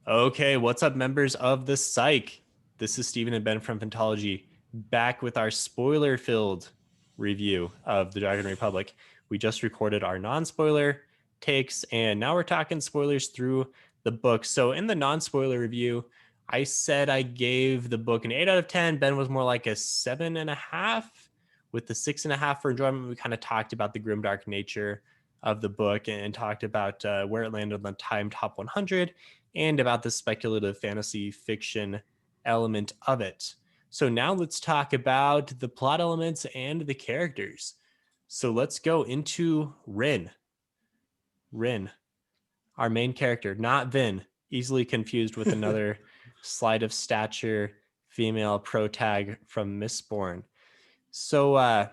Okay, what's up, members of the Psych? This is Steven and Ben from Phantology, back with our spoiler-filled review of the Dragon Republic. We just recorded our non-spoiler takes, and now we're talking spoilers through the book. So in the non-spoiler review, I said I gave the book an 8 out of 10. Ben was more like a 7.5. With the 6.5 for enjoyment, we kind of talked about the grimdark nature of the book and talked about where it landed on the Time Top 100 and about the speculative fantasy fiction element of it. So now let's talk about the plot elements and the characters. So let's go into Rin. Rin, our main character, not Vin, easily confused with another slight of stature female protag from Mistborn. So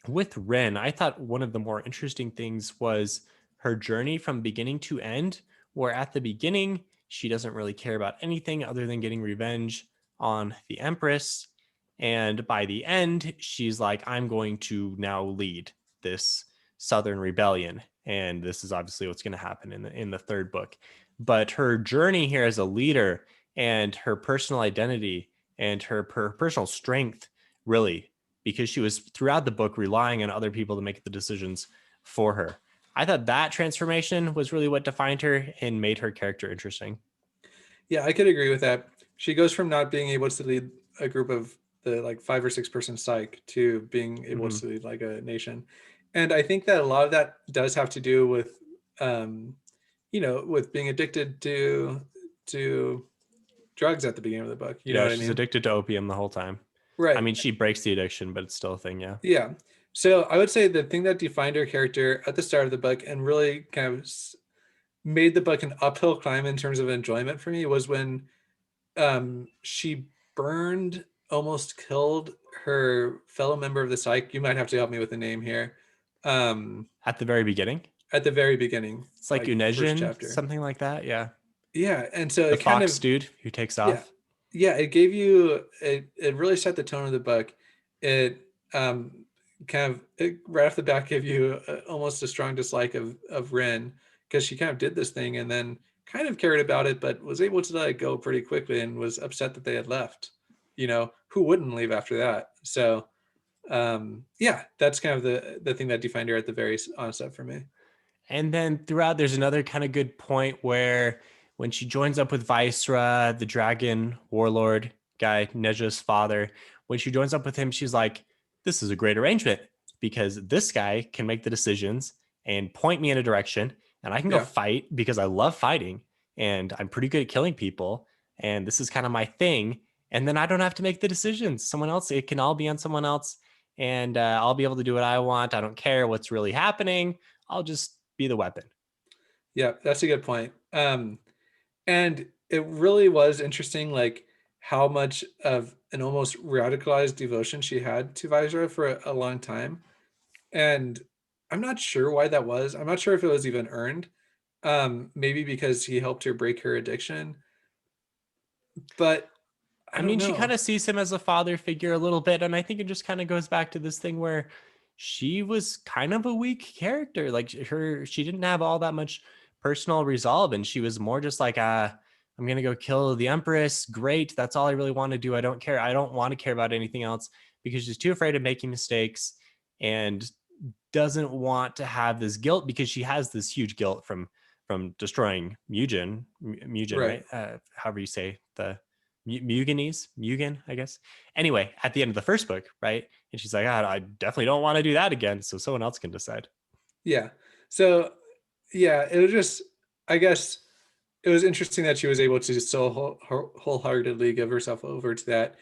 with Rin, I thought one of the more interesting things was her journey from beginning to end, where at the beginning, she doesn't really care about anything other than getting revenge on the Empress. And by the end, she's like, I'm going to now lead this Southern rebellion. And this is obviously what's going to happen in the third book. But her journey here as a leader and her personal identity and her personal strength really, because she was throughout the book relying on other people to make the decisions for her. I thought that transformation was really what defined her and made her character interesting. Yeah, I could agree with that. She goes from not being able to lead a group of the like 5 or 6 person psych to being able Mm-hmm. to lead like a nation. And I think that a lot of that does have to do with um, with being addicted to drugs at the beginning of the book. You know Yeah, what I she's mean? addicted to opium the whole time. I Right. mean, she breaks the addiction, but it's still a thing, yeah. Yeah. So I would say the thing that defined her character at the start of the book and really kind of made the book an uphill climb in terms of enjoyment for me was when she burned, almost killed her fellow member of the psych. You might have to help me with the name here. Um, At the very beginning, at the very beginning, it's like like first Unesian, chapter. something like that. Yeah. Yeah, and so The it kind fox of dude who takes yeah, off. yeah, it gave you it really set the tone of the book. It kind of right off the bat gave you almost a strong dislike of Ren because she kind of did this thing and then kind of cared about it, but was able to let it go pretty quickly and was upset that they had left. You know, who wouldn't leave after that? So yeah, that's kind of the thing that defined her at the very onset for me. And then throughout, there's another kind of good point where when she joins up with Viceroy, the dragon warlord guy, Neja's father, when she joins up with him, she's like, this is a great arrangement because this guy can make the decisions and point me in a direction, and I can go Yeah, fight because I love fighting and I'm pretty good at killing people. And this is kind of my thing. And then I don't have to make the decisions. Someone else, it can all be on someone else. And I'll be able to do what I want. I don't care what's really happening. I'll just be the weapon. yeah, that's a good point. And it really was interesting, like how much of an almost radicalized devotion she had to Viceroy for a long time. And I'm not sure why that was. I'm not sure if it was even earned. Maybe because he helped her break her addiction, but I I don't mean, she kind know. of sees him as a father figure a little bit. And I think it just kind of goes back to this thing where she was kind of a weak character. Like she didn't have all that much personal resolve. And she was more just like, I'm going to go kill the Empress. Great. That's all I really want to do. I don't care. I don't want to care about anything else because she's too afraid of making mistakes and doesn't want to have this guilt because she has this huge guilt from destroying Mugen, Right. right? However you say the Mugen, I guess. Anyway, at the end of the first book, right? And she's like, I definitely don't want to do that again. So someone else can decide. Yeah. So yeah, it was just, I guess it was interesting that she was able to so wholeheartedly give herself over to that.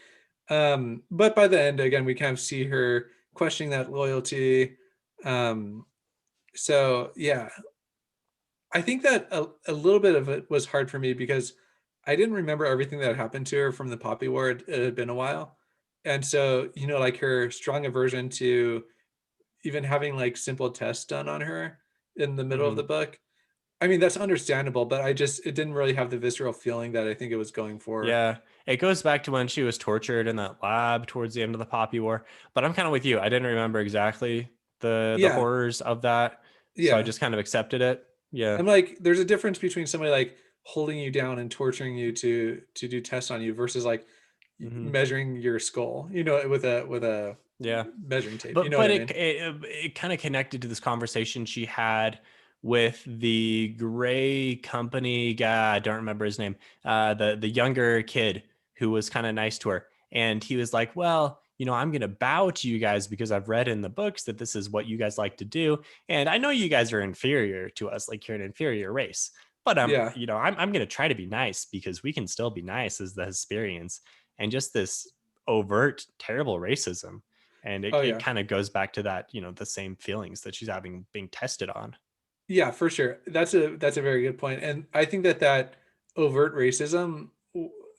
But by the end, again, we kind of see her questioning that loyalty. Um, so yeah, I think that a little bit of it was hard for me because I didn't remember everything that happened to her from the Poppy War. It had been a while. And so, like her strong aversion to even having like simple tests done on her in the middle of Mm-hmm. the book. I mean, that's understandable, but it didn't really have the visceral feeling that I think it was going for. Yeah, it goes back to when she was tortured in that lab towards the end of the Poppy War. But I'm kind of with you. I didn't remember exactly the Yeah. horrors of that, so I Yeah. just kind of accepted it. Yeah. I'm like, there's a difference between somebody like holding you down and torturing you to do tests on you versus like Hmm. measuring your skull, with a Yeah. measuring tape. You but know what but I it mean? it kind of connected to this conversation she had with the gray company guy. I don't remember his name. The younger kid who was kind of nice to her, and he was like, well, I'm gonna bow to you guys because I've read in the books that this is what you guys like to do, and I know you guys are inferior to us, like you're an inferior race, but Yeah. I'm gonna try to be nice because we can still be nice as the Hesperians. And just this overt terrible racism, and Oh it yeah. kind of goes back to that, the same feelings that she's having being tested on. Yeah, for sure. That's a very good point, and I think that overt racism,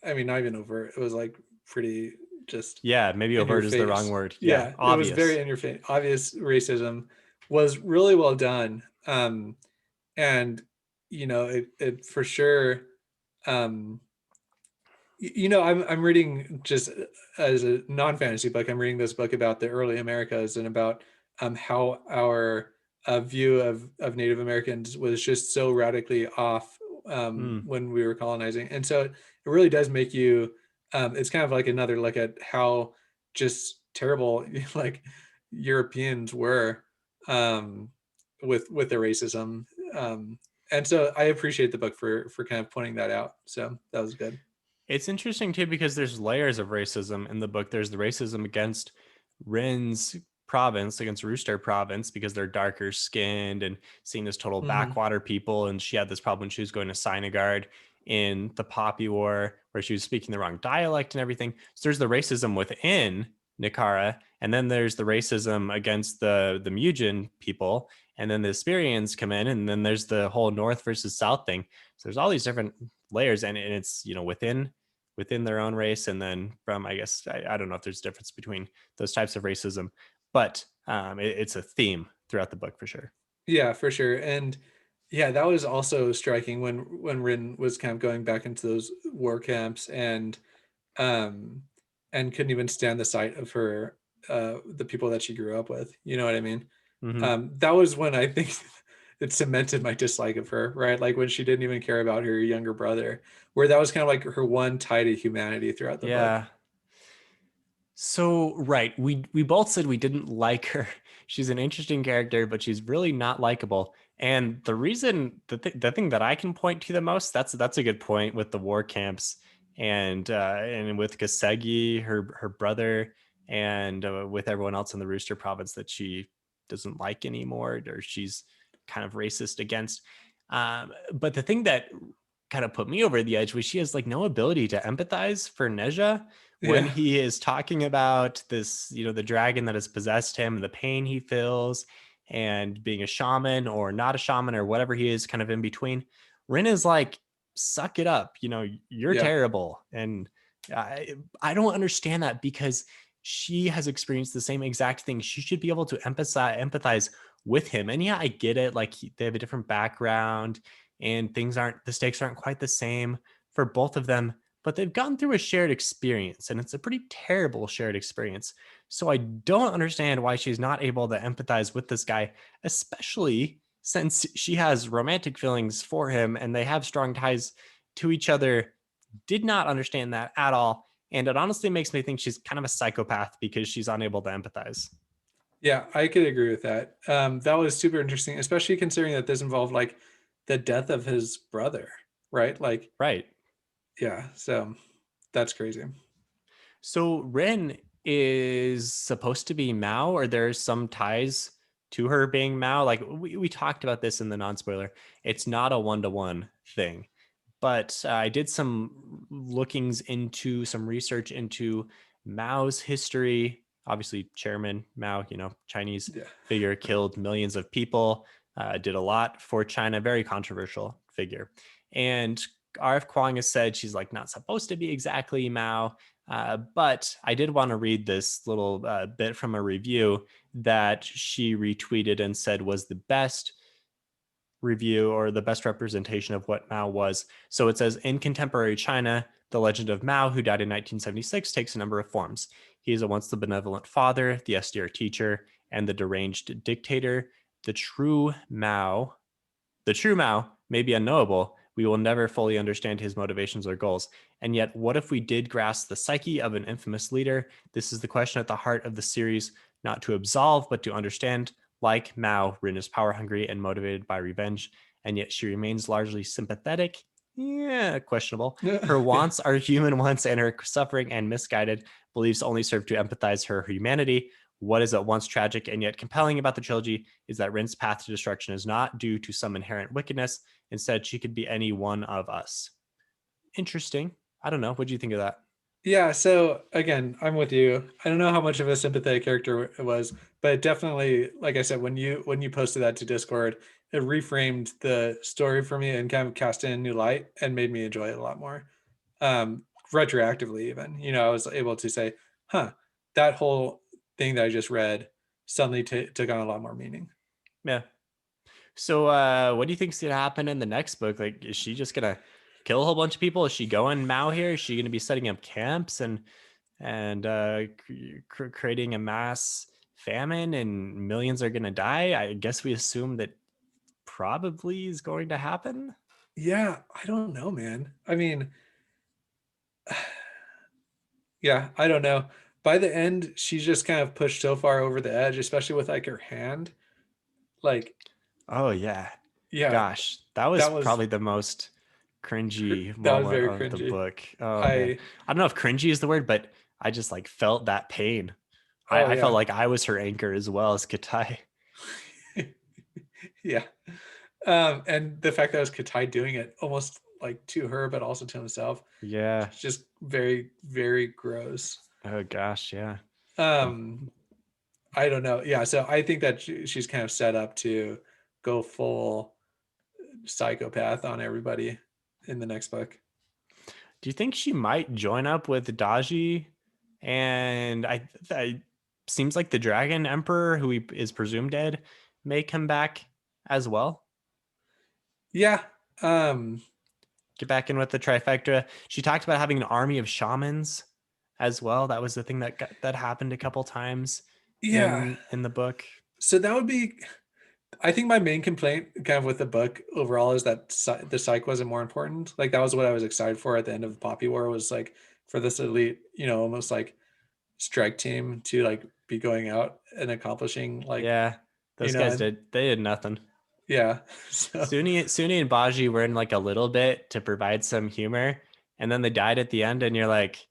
I mean, not even overt, it was, like, pretty just Yeah, maybe in your overt is the wrong face. word. Yeah, Yeah, it was very obvious. in your face. Obvious racism was really well done, and, it for sure, um I'm reading just as a non-fantasy book. I'm reading this book about the early Americas and about how our view of Native Americans was just so radically off Mm. when we were colonizing, and so it really does make you. It's kind of like another look at how just terrible like Europeans were with the racism, um, and so I appreciate the book for kind of pointing that out. So that was good. It's interesting too because there's layers of racism in the book. There's the racism against Rin's province, against Rooster province, because they're darker skinned and seen as total Mhm. backwater people. And she had this problem when she was going to Sinagard in the Poppy War, where she was speaking the wrong dialect and everything. So there's the racism within Nikara, and then there's the racism against the Mugen people, and then the Asperians come in, and then there's the whole North versus South thing. So there's all these different layers, and it's within their own race, and then from, I guess, I don't know if there's a difference between those types of racism, but it's a theme throughout the book for sure. Yeah, for sure, and yeah, that was also striking when Rin was kind of going back into those war camps um, and couldn't even stand the sight of the people that she grew up with, you know what I mean? Hmm. That was when I think it cemented my dislike of her, right? Like, when she didn't even care about her younger brother, where that was kind of like her one tie to humanity throughout the book. Yeah. So right, we both said we didn't like her. She's an interesting character, but she's really not likable. And the reason, the thing that I can point to the most, that's a good point with the war camps, and with Kasegi, her brother, and with everyone else in the Rooster province that she doesn't like anymore, or she's kind of racist against. But the thing that kind of put me over the edge was she has like no ability to empathize for Neja when Yeah, he is talking about this, the dragon that has possessed him, and the pain he feels, and being a shaman or not a shaman or whatever he is, kind of in between. Rin is like, suck it up, you're yeah, terrible. And I don't understand that because she has experienced the same exact thing. She should be able to empathize with him. And yeah, I get it. Like they have a different background, and the stakes aren't quite the same for both of them, but they've gone through a shared experience, and it's a pretty terrible shared experience. So I don't understand why she's not able to empathize with this guy, especially since she has romantic feelings for him and they have strong ties to each other. Did not understand that at all. And it honestly makes me think she's kind of a psychopath because she's unable to empathize. yeah. I could agree with that. That was super interesting, especially considering that this involved like the death of his brother, right? Like, Right. yeah. So that's crazy. So Ren is supposed to be Mao, or there's some ties to her being Mao. Like we talked about this in the non-spoiler. It's not a one-to-one thing. But I did some lookings into some research into Mao's history. Obviously, Chairman Mao, Chinese Yeah. figure, killed millions of people, did a lot for China, very controversial figure. And RF Kuang has said she's like not supposed to be exactly Mao. But I did want to read this little bit from a review that she retweeted and said was the best review or the best representation of what Mao was. So it says, in contemporary China, the legend of Mao, who died in 1976, takes a number of forms. He is at once the benevolent father, the austere teacher, and the deranged dictator. The true Mao, the true Mao may be unknowable, We will never fully understand his motivations or goals. And yet, what if we did grasp the psyche of an infamous leader? This is the question at the heart of the series, not to absolve, but to understand. Like Mao, Rin is power hungry and motivated by revenge, and yet she remains largely sympathetic. Yeah, questionable. Her Yeah. wants are human wants, and her suffering and misguided beliefs only serve to empathize her humanity. What is at once tragic and yet compelling about the trilogy is that Rin's path to destruction is not due to some inherent wickedness. Instead, she could be any one of us. Interesting. I don't know. What do you think of that? Yeah, so again, I'm with you. I don't know how much of a sympathetic character it was, but definitely, like I said, when you posted that to Discord, it reframed the story for me and kind of cast in a new light and made me enjoy it a lot more. Retroactively, even, I was able to say, huh, that whole thing that I just read suddenly took on a lot more meaning. Yeah. So, what do you think's gonna happen in the next book? Like, is she just gonna kill a whole bunch of people? Is she going Mao here? Is she gonna be setting up camps and creating a mass famine and millions are gonna die? I guess we assume that probably is going to happen. Yeah, I don't know, man. I mean, yeah, I don't know. By the end, she's just kind of pushed so far over the edge, especially with like her hand. Like, Oh yeah, yeah, gosh, that was that was probably the most cringy that was moment very of the cringy. book. Oh man, I I don't know if cringy is the word, but I just like felt that pain. oh I felt yeah. like I was her anchor as well as Katai. Yeah. And the fact that it was Katai doing it almost like to her, but also to himself, Yeah. just very, very gross. Oh gosh, yeah. Um, I don't know. Yeah, so I think that she's kind of set up to go full psychopath on everybody in the next book. Do you think she might join up with Daji? And I seems like the Dragon Emperor, who is presumed dead, may come back as well. Yeah. Um, Get back in with the trifecta. She talked about having an army of shamans as well. That was the thing that happened a couple times yeah. in the book. So that would be, I think my main complaint kind of with the book overall is that the psych wasn't more important. Like that was what I was excited for at the end of the Poppy War, was like for this elite, almost like strike team to like be going out and accomplishing like, Yeah, those guys and did nothing. yeah. So Suni and Baji were in like a little bit to provide some humor, and then they died at the end, and you're like,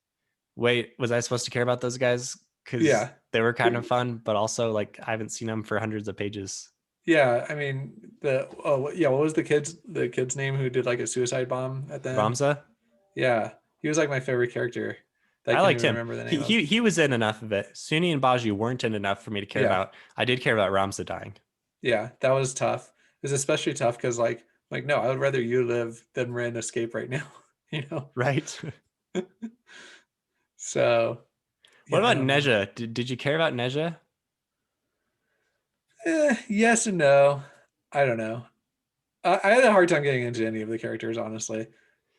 wait, was I supposed to care about those guys? Because yeah. they were kind of fun, but also like I haven't seen them for hundreds of pages. Yeah, I mean yeah, what was the kid's name who did like a suicide bomb at the end? Ramza, Yeah. He was like my favorite character that I I can't liked even him. remember the name He of. he he was in enough of it. Suni and Baji weren't in enough for me to care Yeah. about. I did care about Ramza dying. Yeah, that was tough. It was especially tough because like no, I would rather you live than Ren escape right now. you know. Right. So What yeah, I about don't know. Neja? Did you care about Neja? Yes and no. I don't know. I had a hard time getting into any of the characters, honestly.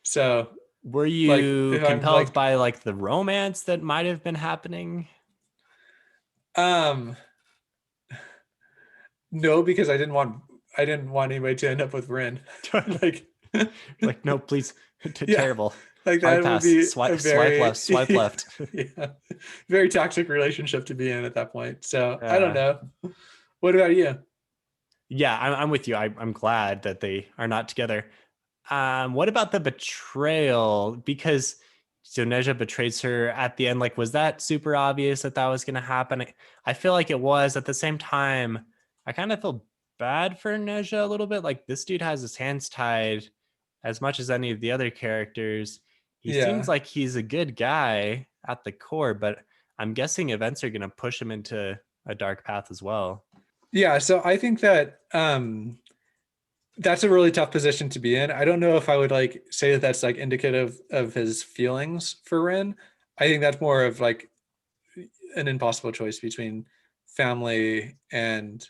So Were like you if I'm compelled like by like the romance that might have been happening? um no, because I didn't want anybody to end up with Ren. like Like, no, please, yeah, terrible. like Hard that would pass. be a Swipe very left. Swipe left. yeah, very toxic relationship to be in at that point. So I don't uh, know. What about you? yeah, I'm with you. I'm glad that they are not together. What about the betrayal? Because so Neja betrays her at the end. Like, was that super obvious that that was going to happen? I feel like it was. At the same time, I kind of feel bad for Neja a little bit. Like, this dude has his hands tied as much as any of the other characters. He seems Yeah. like he's a good guy at the core, but I'm guessing events are going to push him into a dark path as well. Yeah, so I think that that's a really tough position to be in. I don't know if I would like say that that's like indicative of his feelings for Ren. I think that's more of like an impossible choice between family and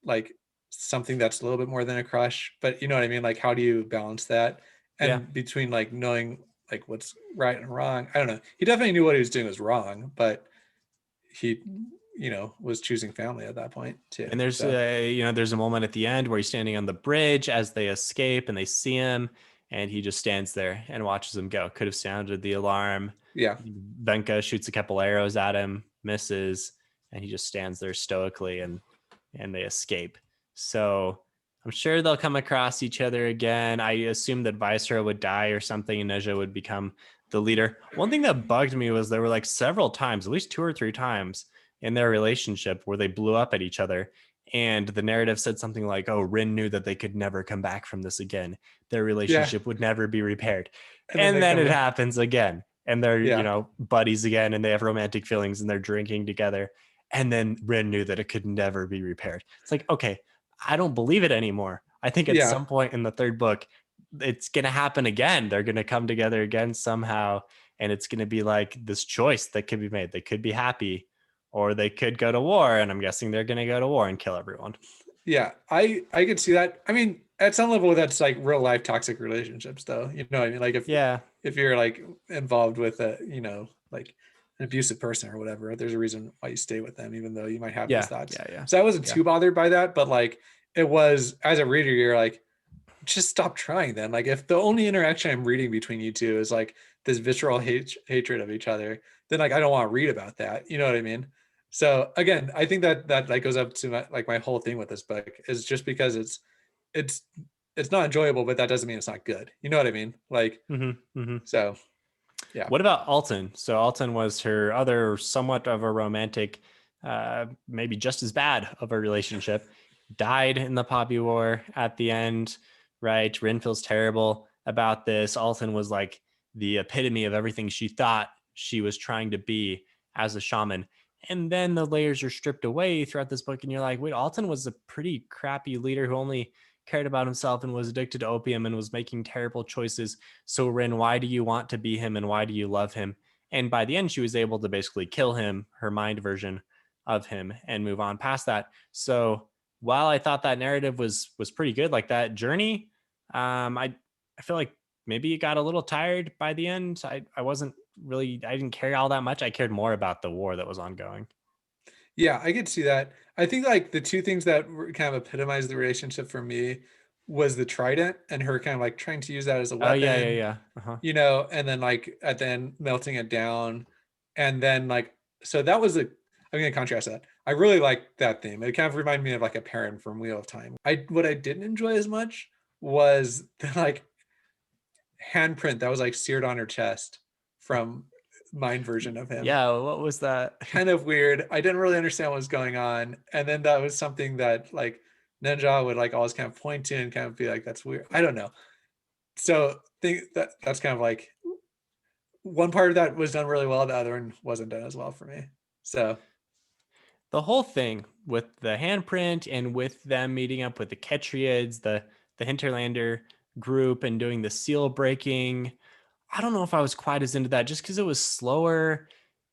like something that's a little bit more than a crush. But you know what I mean? Like how do you balance that? Yeah. And between like knowing like what's right and wrong. I don't know. He definitely knew what he was doing was wrong, but he was choosing family at that point too. And there's So there's a moment at the end where he's standing on the bridge as they escape and they see him, and he just stands there and watches them go. Could have sounded the alarm. yeah, Venka shoots a couple arrows at him, misses, and he just stands there stoically, and they escape. So I'm sure they'll come across each other again. I assume that Viceroy would die or something, and Neja would become the leader. One thing that bugged me was there were like several times, at least 2 or 3 times in their relationship where they blew up at each other. And the narrative said something like, oh, Rin knew that they could never come back from this again. Their yeah, relationship would never be repaired. and then And they then come it back. happens again. And they're, Yeah, buddies again, and they have romantic feelings and they're drinking together. And then Rin knew that it could never be repaired. It's like, okay, I don't believe it anymore. I think at yeah, some point in the third book, it's going to happen again. They're going to come together again somehow. And it's going to be like this choice that could be made. They could be happy or they could go to war. And I'm guessing they're going to go to war and kill everyone. yeah. I could see that. I mean, at some level, that's like real life toxic relationships, though. You know what I mean? Like Yeah. if you're like involved with a like an abusive person or whatever, there's a reason why you stay with them, even though you might have those Yeah. thoughts. Yeah. Yeah. So I wasn't Yeah. too bothered by that, but like it was as a reader, you're like, just stop trying then. Like if the only interaction I'm reading between you two is like this visceral hatred of each other, then like I don't want to read about that. You know what I mean? So again, I think that like goes up to my whole thing with this book is just because it's it's not enjoyable, but that doesn't mean it's not good. You know what I mean? Like Mm-hmm. Mm-hmm. so yeah. What about Alton? So Alton was her other somewhat of a romantic, maybe just as bad of a relationship. Died in the Poppy War at the end, right? Rin feels terrible about this. Alton was like the epitome of everything she thought she was trying to be as a shaman. And then the layers are stripped away throughout this book, and you're like, wait, Alton was a pretty crappy leader who only cared about himself and was addicted to opium and was making terrible choices. So Rin, why do you want to be him and why do you love him? And by the end, she was able to basically kill him, her mind version of him, and move on past that. So while I thought that narrative was pretty good, like that journey, I feel like maybe it got a little tired by the end. I wasn't really, I didn't care all that much. I cared more about the war that was ongoing. Yeah, I could see that. I think like the two things that kind of epitomized the relationship for me was the trident and her kind of like trying to use that as a Oh yeah, yeah, weapon, yeah. Uh-huh. and then like at the end melting it down. And then like so that was a I'm gonna contrast that. I really like that theme. It kind of reminded me of like a Perrin from Wheel of Time. I what I didn't enjoy as much was the like handprint that was like seared on her chest from mine version of him. Yeah, what was that? Kind of weird. I didn't really understand what was going on. And then that was something that like Ninja would like always kind of point to and kind of be like, that's weird. I don't know. So think that's kind of like one part of that was done really well. The other one wasn't done as well for me. So The whole thing with the handprint and with them meeting up with the Ketriids, the Hinterlander group, and doing the seal breaking, I don't know if I was quite as into that just because it was slower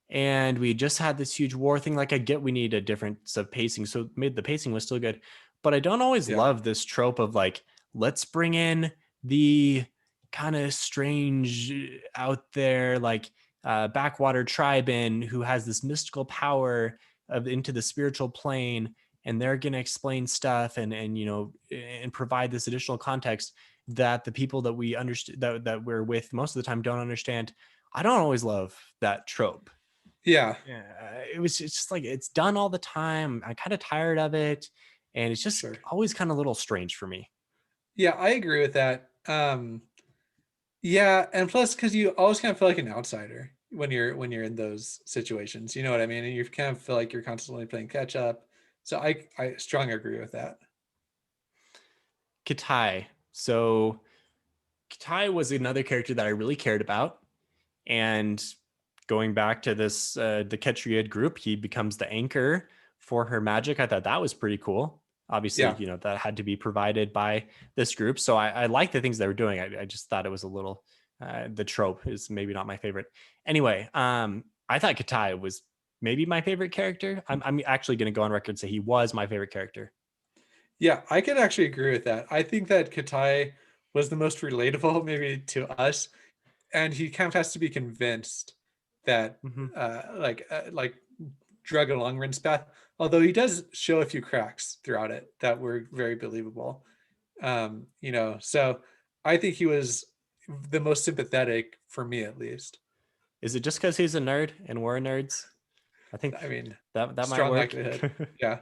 and we just had this huge war thing. Like I get we need a difference of pacing, so made the pacing was still good, but I don't always yeah. love this trope of like let's bring in the kind of strange out there like backwater tribe in who has this mystical power of into the spiritual plane, and they're going to explain stuff and provide this additional context that the people that we understand that we're with most of the time don't understand. I don't always love that trope. Yeah. Yeah, it's just like it's done all the time. I'm kind of tired of it, and it's just Sure. always kind of a little strange for me. Yeah, I agree with that. Yeah, and plus because you always kind of feel like an outsider when you're in those situations. You know what I mean? And you kind of feel like you're constantly playing catch up. So I strongly agree with that. Katai. So Katai was another character that I really cared about, and going back to this the Ketriad group, he becomes the anchor for her magic. I thought that was pretty cool. Obviously, Yeah. that had to be provided by this group. So I like the things they were doing. I just thought it was a little the trope is maybe not my favorite. Anyway, I thought Katai was maybe my favorite character. I'm actually going to go on record and say he was my favorite character. Yeah, I could actually agree with that. I think that Katai was the most relatable maybe to us, and he kind of has to be convinced that Mm-hmm. like drug along Rin's path. Although he does show a few cracks throughout it that were very believable. So I think he was the most sympathetic for me, at least. Is it just because he's a nerd and we're nerds? I think I mean, that might strong work. likelihood. Yeah.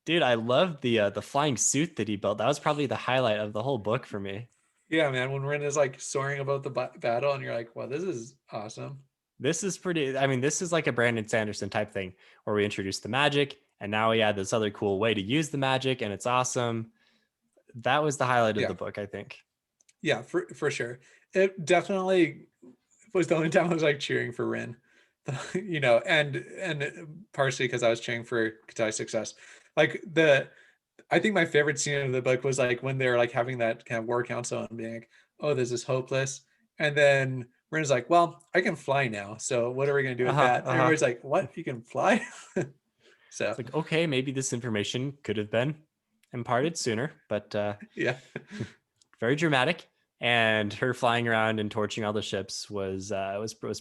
Dude, I love the flying suit that he built. That was probably the highlight of the whole book for me. Yeah, man. When Rin is like soaring above the battle, and you're like, "Wow, this is awesome." This is pretty. I mean, this is like a Brandon Sanderson type thing where we introduce the magic, and now we add this other cool way to use the magic, and it's awesome. That was the highlight of Yeah, the book, I think. yeah, for sure. It definitely was the only time I was like cheering for Rin, and partially because I was cheering for Katai's success. Like I think my favorite scene of the book was like when they're like having that kind of war council and being like, "Oh, this is hopeless," and then Rin's like, "Well, I can fly now, so what are we gonna do Uh with huh. that?" Uh And huh. everybody's like, "What? You can fly?" So It's like, okay, maybe this information could have been imparted sooner, but yeah, very dramatic. And her flying around and torching all the ships was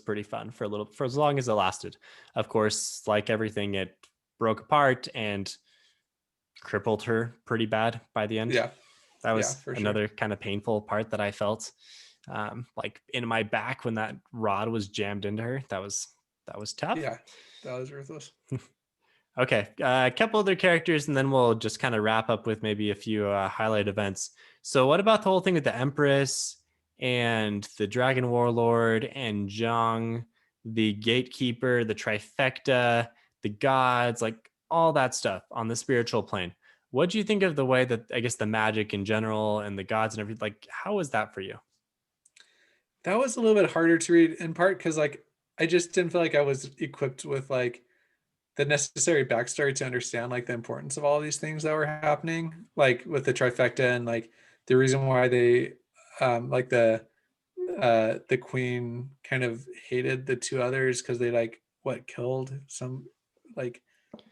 pretty fun for a little for as long as it lasted. Of course, like everything, it broke apart and crippled her pretty bad by the end. yeah, That yeah, was for sure. another kind of painful part that I felt, like in my back when that rod was jammed into her. That was tough. Yeah, that was ruthless. Okay, a couple other characters, and then we'll just kind of wrap up with maybe a few highlight events. So, what about the whole thing with the Empress and the Dragon Warlord and Zhang, the Gatekeeper, the Trifecta, the gods, like all that stuff on the spiritual plane? What do you think of the way that I guess the magic in general and the gods and everything? Like, how was that for you? That was a little bit harder to read in part because like I just didn't feel like I was equipped with like the necessary backstory to understand like the importance of all these things that were happening, like with the trifecta and like the reason why they like the queen kind of hated the two others because they like what killed some like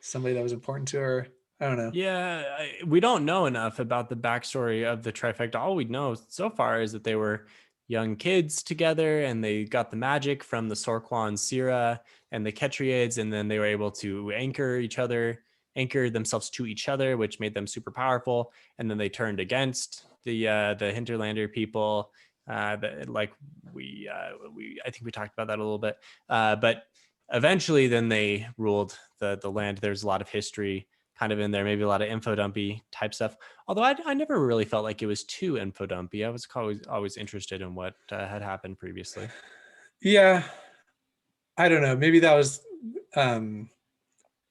somebody that was important to her. I don't know. Yeah, we don't know enough about the backstory of the trifecta. All we know so far is that they were young kids together and they got the magic from the Sorquan Sira and the Ketriids, and then they were able to anchor themselves to each other, which made them super powerful. And then they turned against the Hinterlander people. Like I think we talked about that a little bit. But eventually, then they ruled the land. There's a lot of history kind of in there, maybe a lot of info dumpy type stuff. Although I never really felt like it was too info dumpy. I was always interested in what had happened previously. Yeah, I don't know. Maybe that was um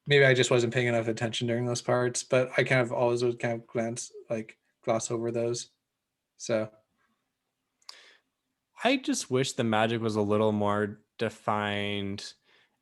maybe I just wasn't paying enough attention during those parts, but I kind of always would kind of gloss over those. So I just wish the magic was a little more defined.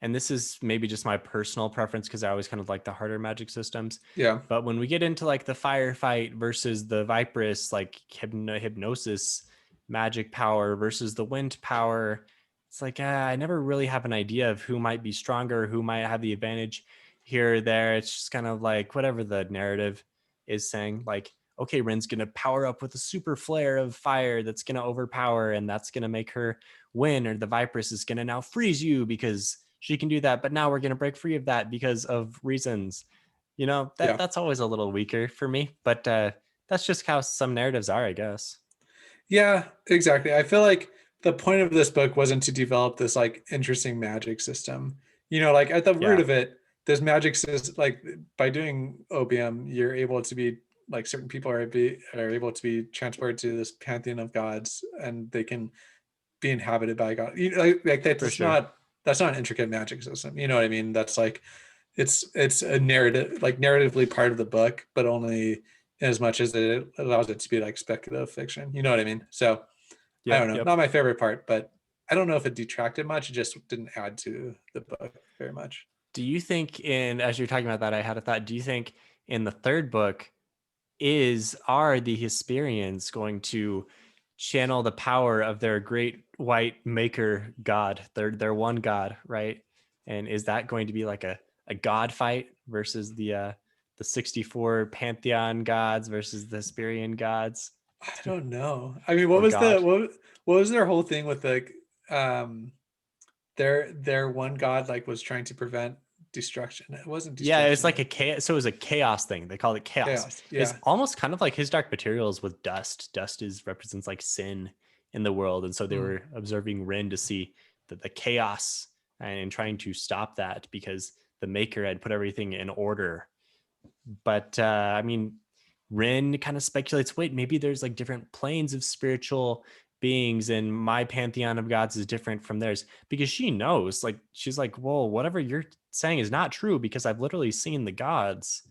And this is maybe just my personal preference because I always kind of like the harder magic systems. yeah, But when we get into like the firefight versus the Viperous, like hypnosis magic power versus the wind power, it's like I never really have an idea of who might be stronger, who might have the advantage here or there. It's just kind of like whatever the narrative is saying. Like, okay, Ren's going to power up with a super flare of fire that's going to overpower and that's going to make her win, or the Viperous is going to now freeze you because she can do that, but now we're going to break free of that because of reasons. yeah. That's always a little weaker for me, but that's just how some narratives are, I guess. Yeah, exactly. I feel like the point of this book wasn't to develop this like interesting magic system. Like at the root Yeah, of it, this magic system, like by doing opium, you're able to be like certain people are able to be transported to this pantheon of gods, and they can be inhabited by God. Like for that's sure. not an intricate magic system. You know what I mean? That's like it's a narrative, like narratively part of the book, but only as much as it allows it to be like speculative fiction. You know what I mean? So I don't Yep, know, yep. not my favorite part, but I don't know if it detracted much. It just didn't add to the book very much. Do you think as you're talking about that, I had a thought. Do you think in the third book are the Hesperians going to channel the power of their great white maker god, their one god, right? And is that going to be like a god fight versus the 64 pantheon gods versus the Hesperian gods I don't know. I mean, what or was god? what was their whole thing with um their one god like was trying to prevent destruction. It wasn't Yeah, it's destruction. like a chaos. So it was a chaos thing. They called it chaos. Chaos. It's Yeah. almost kind of like his dark materials with dust. Dust is represents like sin in the world, and so they Mm. were observing Rin to see the chaos and trying to stop that because the Maker had put everything in order. But I mean, Rin kind of speculates, wait, maybe there's like different planes of spiritual beings and my pantheon of gods is different from theirs, because she knows, like, she's like, well, whatever you're saying is not true because I've literally seen the gods,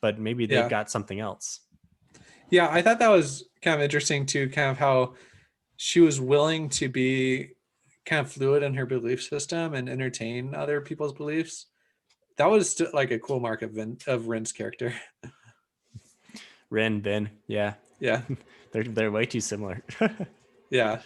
but maybe they've Yeah. got something else. Yeah. I thought that was kind of interesting too, kind of how she was willing to be kind of fluid in her belief system and entertain other people's beliefs. That was like a cool mark of Rin's character. Rin, Vin, yeah. Yeah. They're way too similar. Yeah.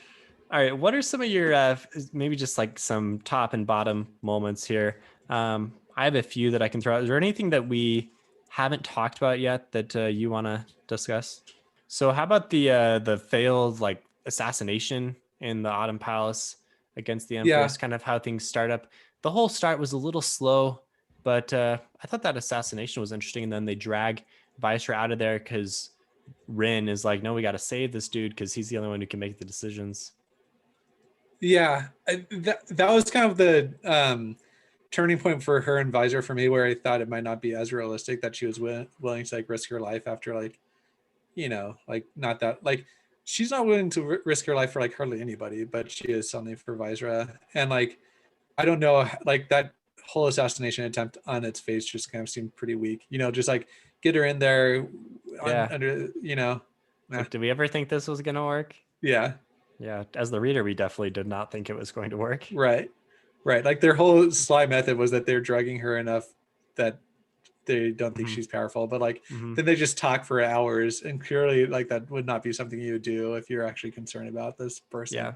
All right, what are some of your maybe just like some top and bottom moments here? I have a few that I can throw out. Is there anything that we haven't talked about yet that you want to discuss? So how about the failed like assassination in the Autumn Palace against the Yeah. Empress? Kind of how things start up. The whole start was a little slow, but I thought that assassination was interesting. And then they drag Viceroy out of there because Rin is like, no, we got to save this dude because he's the only one who can make the decisions. Yeah. That was kind of the turning point for her and Visor for me, where I thought it might not be as realistic that she was willing to like risk her life after like, like not that like she's not willing to risk her life for like hardly anybody, but she is suddenly for Visra. And like, I don't know, like that whole assassination attempt on its face just kind of seemed pretty weak. Just like get her in there Yeah. under, Like, did we ever think this was going to work? yeah, Yeah. As the reader, we definitely did not think it was going to work. right, right. Like their whole sly method was that they're drugging her enough that they don't think Mm-hmm. she's powerful, but like Mm-hmm. then they just talk for hours, and clearly like that would not be something you would do if you're actually concerned about this person. Yeah.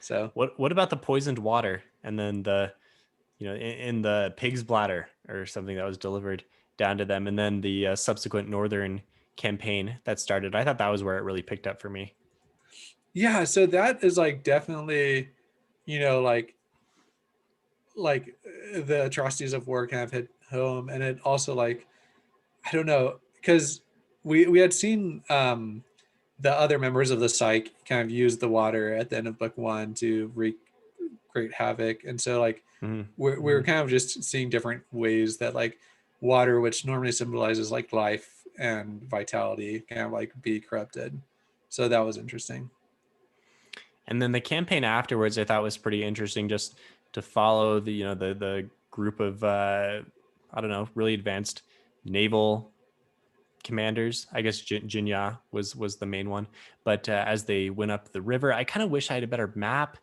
So What about the poisoned water and then in the pig's bladder or something that was delivered down to them, and then the subsequent northern campaign that started? I thought that was where it really picked up for me. yeah, so that is like definitely, you know, like like the atrocities of war kind of hit home, and it also like I don't know, because we had seen the other members of the psych kind of use the water at the end of book one to wreak great havoc, and so like we're Mm-hmm. kind of just seeing different ways that like water, which normally symbolizes like life and vitality, kind of like be corrupted. So that was interesting. And then the campaign afterwards, I thought was pretty interesting, just to follow the group of I don't know, really advanced naval commanders. I guess Jinya was the main one, but as they went up the river, I kind of wish I had a better map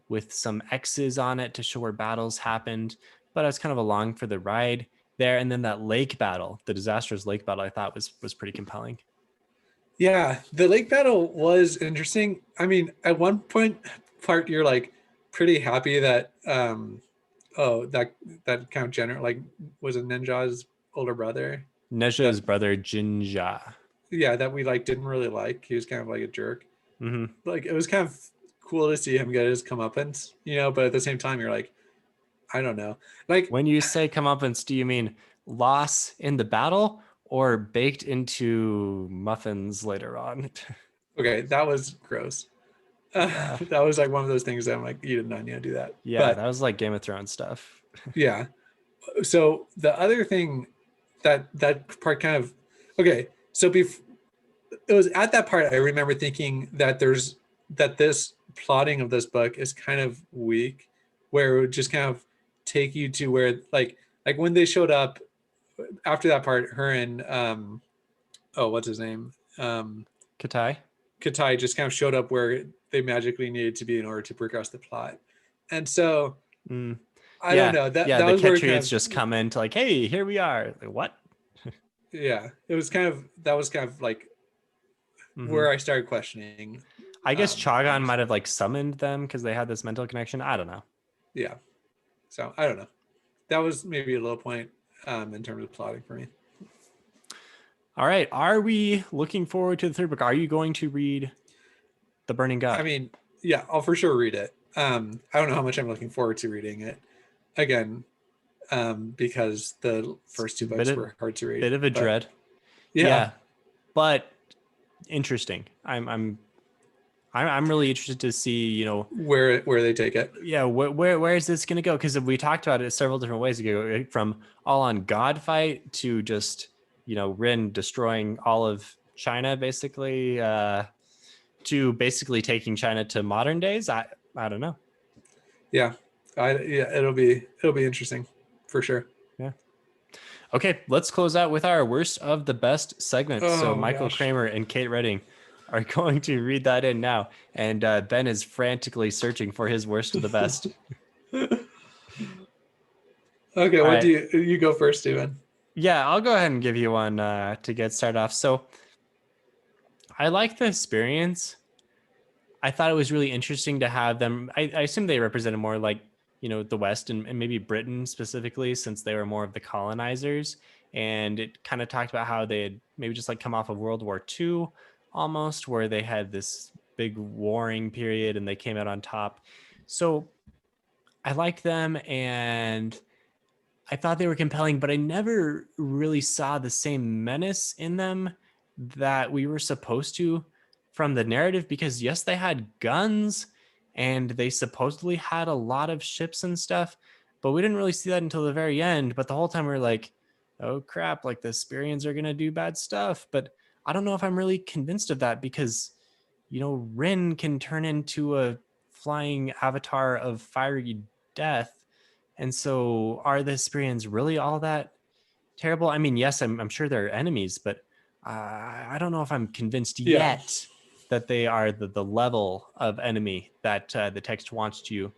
with some X's on it to show where battles happened. But I was kind of along for the ride there. And then that lake battle, the disastrous lake battle, I thought was pretty compelling. Yeah, the lake battle was interesting. I mean, at one part you're like pretty happy that that kind of general like was a Ninja's older brother that Neja's brother Jinja. yeah that we like didn't really like. He was kind of like a jerk. Mm-hmm. Like it was kind of cool to see him get his comeuppance, but at the same time you're like, I don't know. Like When you say comeuppance, do you mean loss in the battle or baked into muffins later on? okay, that was gross. Yeah. That was like one of those things that I'm like, you did not need to do that. Yeah, But that was like Game of Thrones stuff. yeah. So the other thing that part kind of okay. So it was at that part I remember thinking that this plotting of this book is kind of weak, where it would just kind of take you to where like when they showed up after that part, her and oh what's his name Katai? Katai just kind of showed up where they magically needed to be in order to progress the plot, and so Mm. I don't Yeah, know that yeah. that The was where it kind Ketriads of just come in to like, hey, here we are. Like, what? yeah it was kind of that was kind of like Mm-hmm. where I started questioning I guess Chagan things. might have like summoned them because they had this mental connection. I don't know. Yeah, so I don't know. That was maybe a low point in terms of plotting for me. All right. Are we looking forward to the third book? Are you going to read The Burning I God? mean, yeah, I'll for sure read it. I don't know how much I'm looking forward to reading it. Again, because the first two books were hard to read. Bit of a But dread. yeah, Yeah, but interesting. I'm really interested to see, where they take it. yeah, where is this going to go? Because we talked about it several different ways ago, from all on God fight to just, Rin destroying all of China, basically, to basically taking China to modern days. I don't know. Yeah, it'll be interesting for sure. Yeah. Okay, let's close out with our worst of the best segment. So Oh Michael gosh. Kramer and Kate Redding are going to read that in now, and Ben is frantically searching for his worst of the best. Okay, All what do right. you go first, Steven? Yeah, I'll go ahead and give you one to get started off. So I like the experience. I thought it was really interesting to have them. I assume they represented more like, the West and maybe Britain specifically, since they were more of the colonizers. And it kind of talked about how they had maybe just like come off of World War II almost, where they had this big warring period and they came out on top. So I like them, and I thought they were compelling, but I never really saw the same menace in them that we were supposed to from the narrative, because yes, they had guns and they supposedly had a lot of ships and stuff, but we didn't really see that until the very end. But the whole time we were like, oh crap, like the Spirians are going to do bad stuff. But I don't know if I'm really convinced of that, because, Rin can turn into a flying avatar of fiery death. And so are the Spirians really all that terrible? I mean, yes, I'm sure they're enemies, but I don't know if I'm convinced Yeah. yet that they are the level of enemy that the text wants you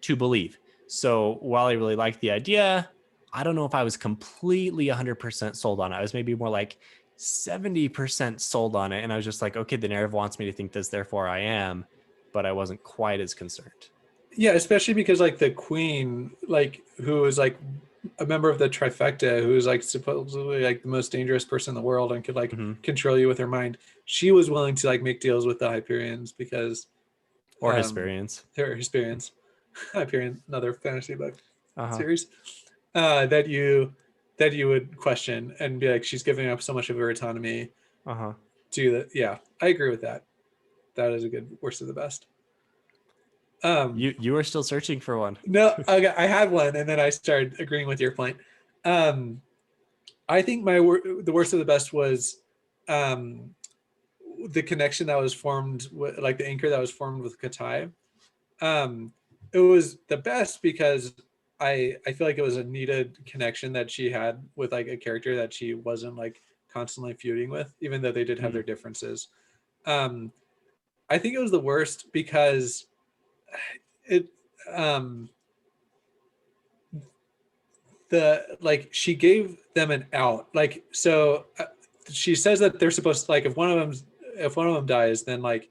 to believe. So while I really like the idea, I don't know if I was completely 100% sold on it. I was maybe more like 70% sold on it. And I was just like, okay, the narrative wants me to think this, therefore I am. But I wasn't quite as concerned. Yeah, especially because like the queen, like who is like a member of the Trifecta, who is like supposedly like the most dangerous person in the world and could like Mm-hmm. control you with her mind. She was willing to like make deals with the Hyperions because Or Hesperians. their experience. Hyperion, another fantasy book Uh-huh. series. That you would question and be like, she's giving up so much of her autonomy Uh-huh. to the. Yeah, I agree with that. That is a good worst of the best. You are still searching for one. No, I had one, and then I started agreeing with your point. Um, I think the worst of the best was um, the connection that was formed, like the anchor that was formed with Katai. It was the best because I feel like it was a needed connection that she had with like a character that she wasn't like constantly feuding with, even though they did have their differences. Um, I think it was the worst because it um the like she gave them an out, like so she says that they're supposed to, like if one of them dies, then like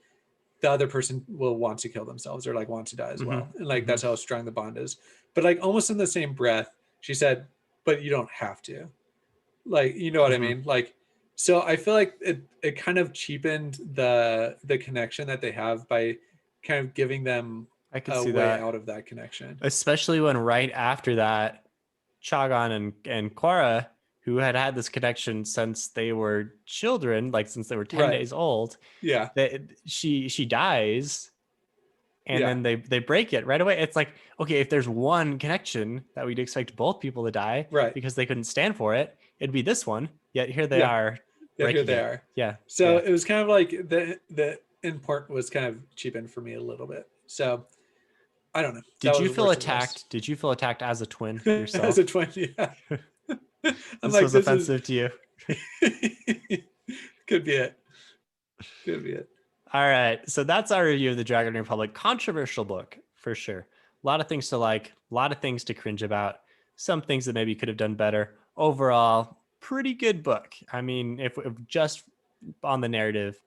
the other person will want to kill themselves or like want to die as well, and like that's how strong the bond is. But like almost in the same breath she said, but you don't have to, like, you know what I mean, like, so I feel like it kind of cheapened the connection that they have by kind of giving them I could a see way that. out of that connection. Especially when right after that, Chagon and Quara, who had this connection since they were children, like since they were 10 Right. days old, Yeah. she dies, and Yeah. then they break it right away. It's like, okay, if there's one connection that we'd expect both people to die Right. because they couldn't stand for it, it'd be this one. Yet here they Yeah. are Yet here breaking they it. are. Yeah. So Yeah. it was kind of like the import was kind of cheapened for me a little bit. So I don't know. That Did was you the feel worst of the worst. attacked? Did you feel attacked as a twin As a yourself? 20, yeah. I'm This like, was this is offensive to you. could be it. Could be it. All right. So that's our review of the Dragon Republic. Controversial book, for sure. A lot of things to like, a lot of things to cringe about, some things that maybe could have done better. Overall, pretty good book. I mean, if just on the narrative,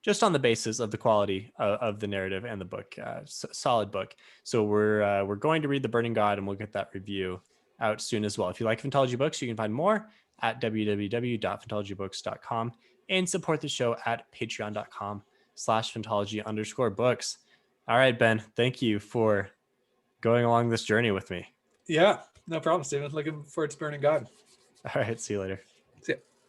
just on the basis of the quality of the narrative and the book, solid book. So we're going to read The Burning God, and we'll get that review out soon as well. If you like Phantology books, you can find more at www.phantologybooks.com and support the show at patreon.com/phantology_books. All right, Ben, thank you for going along this journey with me. Yeah. No problem, Steven. Looking forward to burning God. All right, see you later.